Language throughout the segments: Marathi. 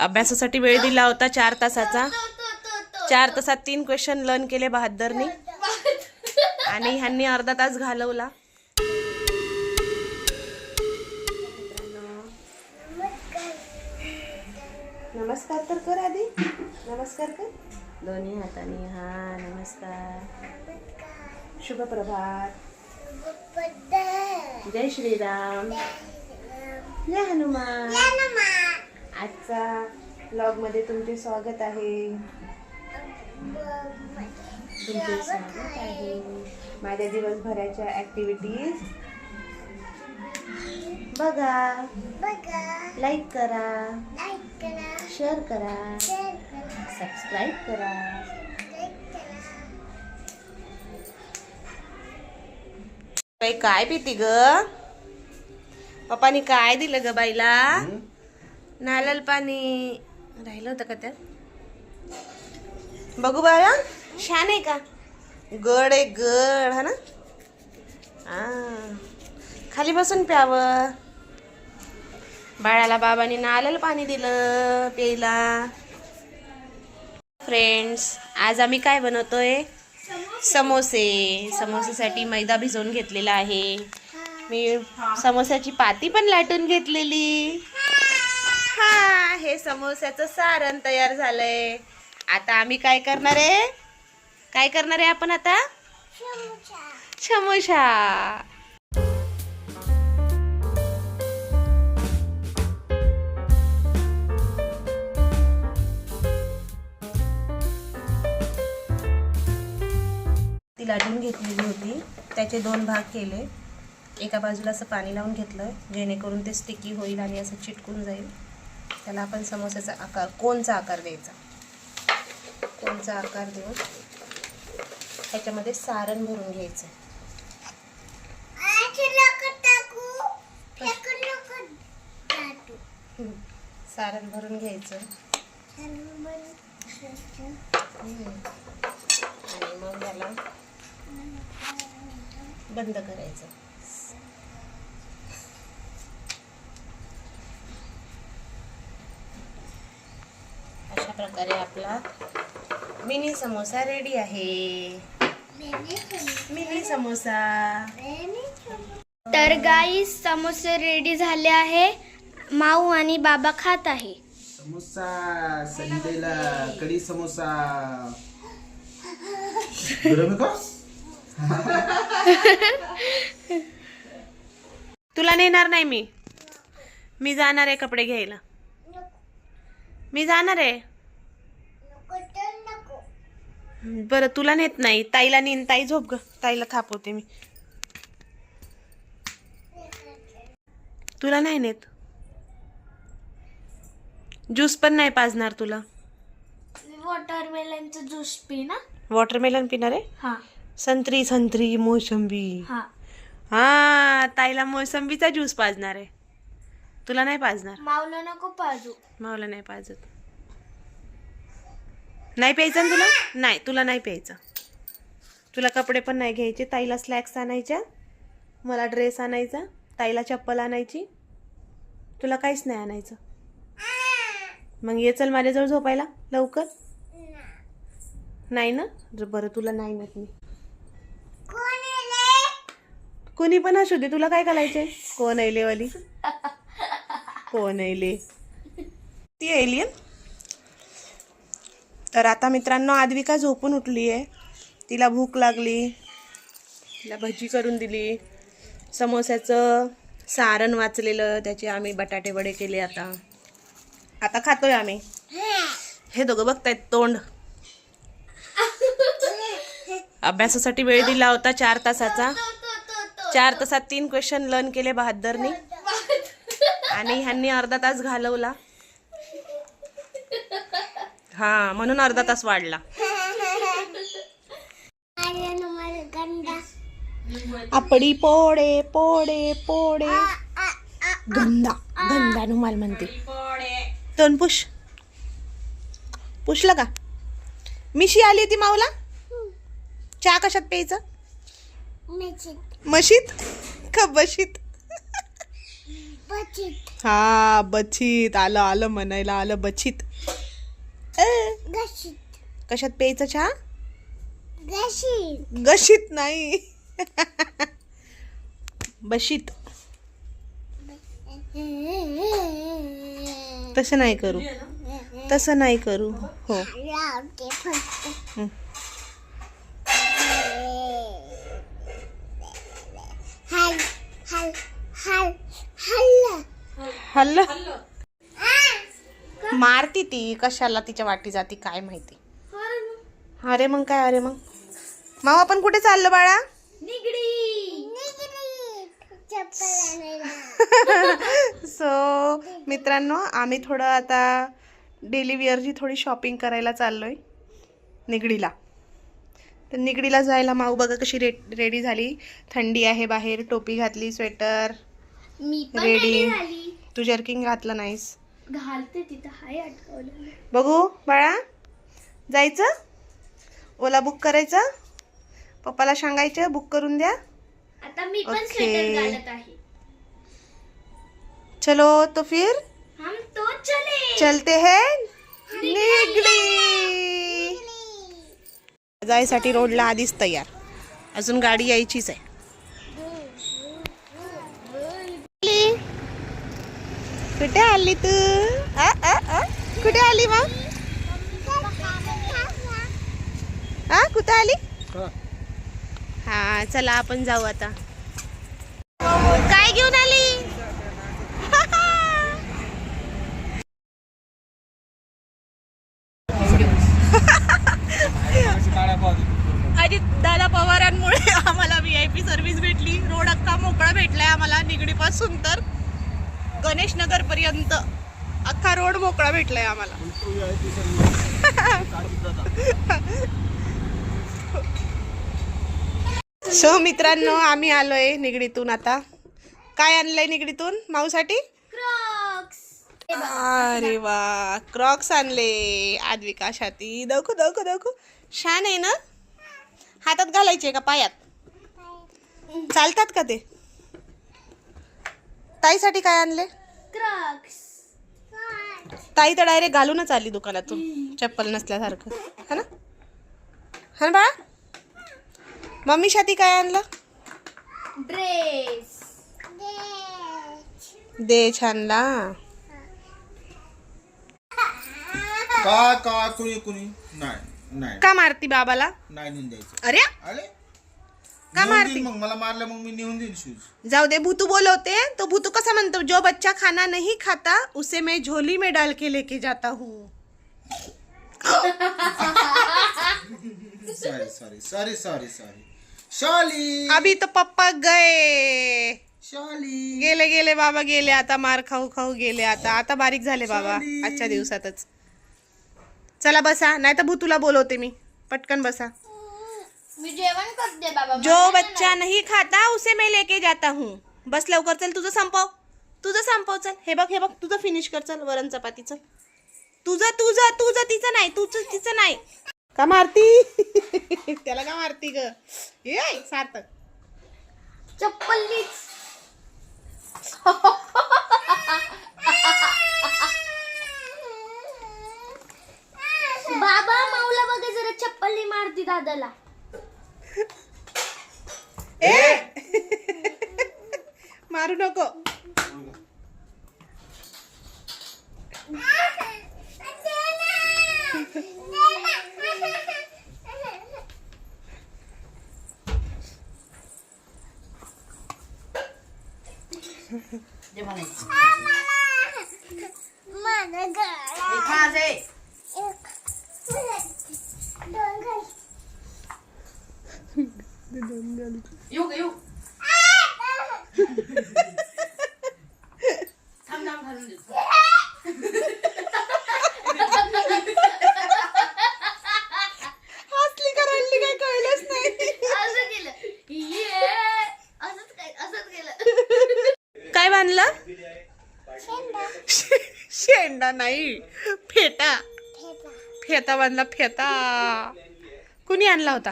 अभ्यासासाठी वेळ दिला होता 4 तासाचा. 4 तासात 3 क्वेश्चन लर्न केले बहादरनी आणि ह्यांनी अर्धा तास घालवला. नमस्कार तर कर आधी. नमस्कार कर दोन्ही हाताने. हा नमस्कार. शुभ प्रभात. जय श्रीराम. जय हनुमान. आजचा व्लॉग मध्ये तुमचे स्वागत आहे. तुमचे स्वागत आहे. माझ्या दिवसभराच्या ऍक्टिव्हिटीज बघा. लाईक करा, शेअर करा, सबस्क्राईब करा. काय पिती ग? पप्पानी काय दिलं ग बाईला? नारळ पाणी राहिलं होतं का त्यात? बघू बाळा, छान आहे का? गड आहे गड. हा ना. खाली बसून प्यावं. बाळाला बाबांनी नारळ पाणी दिलं प्यायला. फ्रेंड्स, आज आम्ही काय बनवतोय? समोसे. समोसेसाठी मैदा भिजवून घेतलेला आहे. मी समोस्याची पाती पण लाटून घेतलेली. हा, हे समोस्याचं सारण तयार झालंय. आता आम्ही काय करणार आहे? काय करणार आहे आपण आता? समोसा. ती लाटून घेतलेली होती. त्याचे 2 भाग केले. एका बाजूला असं पाणी लावून घेतलं जेणेकरून ते स्टिकी होईल आणि असं चिटकून जाईल. त्याला आपण समोस्याचा आकार, कोनचा आकार द्यायचा. कोनचा आकार देऊन ह्याच्यामध्ये सारण भरून घ्यायचं. सारण भरून घ्यायचं आणि मग याला बंद करायचं. अशा प्रकारे आपला मिनी समोसा रेडी आहे. मिनी समोसा. तर गाईस, समोसे रेडी झाले आहे. माऊ आणि बाबा खात आहे. समोसा संडेला कढी समोसा. बरोबर का? तुला नेणार नाही मी. मी जाणार आहे कपडे घ्यायला. मी जाणार आहे. बरं, तुला नेत नाही. ताईला नेन. ताई झोप ग. ताईला थापवते मी. तुला नाही नेत. ज्यूस पण नाही पाजणार तुला. वॉटरमेलनचा ज्यूस पी ना. वॉटरमेलन पिणार आहे. हा. संत्री मोसंबी. हा, ताईला मोसंबीचा ज्यूस पाजणार आहे. तुला नाही पाजणार. माऊला नको पाजू. मावला नाही पाजत. नाही प्यायचं ना तुला? नाही, तुला नाही प्यायचं. तुला कपडे पण नाही घ्यायचे. ताईला स्लॅक्स आणायच्या, मला ड्रेस आणायचा, ताईला चप्पल आणायची. तुला काहीच नाही आणायचं. मग ये चल माझ्याजवळ झोपायला लवकर. नाही ना? बरं, तुला नाही नेत मी. कोणी पण असू दे, तुला काय करायचंय? कोण ऐले वाली? कोण ऐले? ती एलियन. तर आता मित्रांनो, आद्विका झोपून उठली आहे. तिला भूक लागली. तिला भजी करून दिली. समोस्याचं सारण वाचलेलं, त्याचे आम्ही बटाटे वडे केले. आता खातोय आम्ही. हे दोघं बघतायत तोंड. अभ्यासासाठी वेळ दिला होता 4 तासाचा. 4 तासात 3 क्वेश्चन लर्न केले बहादरनी आणि ह्यांनी अर्धा तास घालवला. हा, म्हणून अर्धा तास वाढला. आपडी पोडे पोडे पोडे. गंदा गंदा रुमाल म्हणते. तोंड पुश. पुशलं का? मिशी आली होती माऊला. चहा कशात प्यायचं? मशीत का बशीत? हा बछीत आलं आलं म्हणायला आलं बछीत. कशात प्यायचं चहा? गशीत नाही बशीत. तसं नाही करू, तसं नाही करू. हो हं. हल्ल मारती ती, कशाला तिच्या वाटी जाती काय माहिती. अरे मग काय, अरे मग माऊ आपण कुठे चाललो बाळा? सो मित्रांनो, आम्ही थोडं आता डेली वेअरची थोडी शॉपिंग करायला चाललोय निगडीला. तर निगडीला जायला माऊ बघा कशी रेडी झाली. थंडी आहे बाहेर, टोपी घातली, स्वेटर मी पण रेडी. झाली. तू जर्किंग घातलं नाहीस. घालते तिथं हाय अटकवलं. बघू बाळा, जायचं? ओला बुक करायचं? पप्पाला सांगायचं बुक करून द्या. आता मी पण ओके. स्वेटर घालत आहे. चलो तो फिर हम तो चले. चलते हैं निगडी. जायसाठी रोडला आधीच तयार, अजून गाडी यायचीच आहे. कुठे आली तू? कुठे आली मग? कुठे आली? हा चला आपण जाऊ आता. काय घेऊन आली? अजित दादा पवारांमुळे आम्हाला VIP सर्व्हिस भेटली. रोड अख्खा मोकळा भेटलाय आम्हाला निगडी पासून तर गणेश नगर पर्यंत अख्खा रोड मोकळा भेटलाय आम्हाला. सो मित्रांनो, आम्ही आलोय निगडीतून. आता काय आणलंय निगडीतून माऊसाठी? क्रॉक्स. अरे वा, क्रॉक्स आणले आद्विकासाठी. दाखव दाखव दाखव, छान आहे ना. हातात घालायचे का पायात? चालतात का ते? ताईसाठी काय आणले? क्रॉक्स. ताई तर डायरेक्ट घालूनच आली दुकानातून चप्पल नसल्यासारखं, है ना? हा ना बाळा? मम्मीसाठी काय आणलं? ड्रेस. दे छानला. का कुणी कुणी नाही नाही का मारती बाबाला? नाही नेऊन द्यायचं. अरे अरे का नेऊन मारती? देईन मग मला मारलं मग मी नेऊन देईन शूज. जाऊ दे, भूतू बोलवते तो. भूतू कसा म्हणतो? जो बच्चा खाना नहीं खाता उसे मैं झोली में डाल के लेके जाता हूँ. Sorry sorry sorry sorry sorry sorry. अभी तो पप्पा गए. शॉली गेले गेले बाबा गेले. आता मार खाऊ खाऊ गेले. आता आता बारीक झाले बाबा आजच्या दिवसातच. चला बसा, नाही तर भूतूला बोलवते मी. पटकन बसा. मी जेवण करते बाबा. जो बच्चा नहीं खाता उसे मैं लेके जाता हूँ. बस लवकर चल, तुझं संपव, तुझं संपव. चल हे बघ, हे बघ, तुझं फिनिश कर. चल वरण चपातीचं. तुझं तुझं तुझं तिचं नाही, तुझं तिचं नाही. का मारती? त्याला का मारती ग? ये सार्थक. चप्पलीच. बाबा माऊला बघा जरा चप्पली मारती दादाला. मारू नको. हसली का रडली काय कळलंच नाही. असं केलं. ये असंच केलं. काय बांधलं? शेंडा नाही, फेटा. फेता बांधला, फेता. कुणी आणला होता?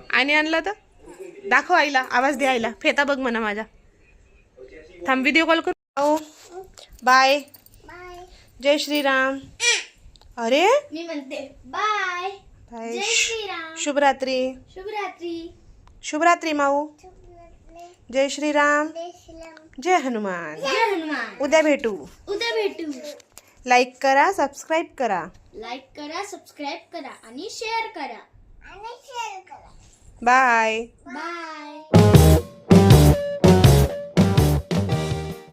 आणि आणला होता? दाखव आईला, आवाज दे आईला. फेता बघ म्हणा माझा. थांब व्हिडिओ कॉल करू. ओ बाय. जय श्रीराम. अरे मी म्हणते बाय. बाय. जय श्रीराम. शुभरात्री. शुभरात्री. शुभरात्री माऊ. जय श्रीराम. जय हनुमान. जय हनुमान. उद्या भेटू. उद्या भेटू. लाईक करा, सबस्क्राईब करा. लाईक करा, सबस्क्राईब करा आणि शेअर करा. बाय. बाय.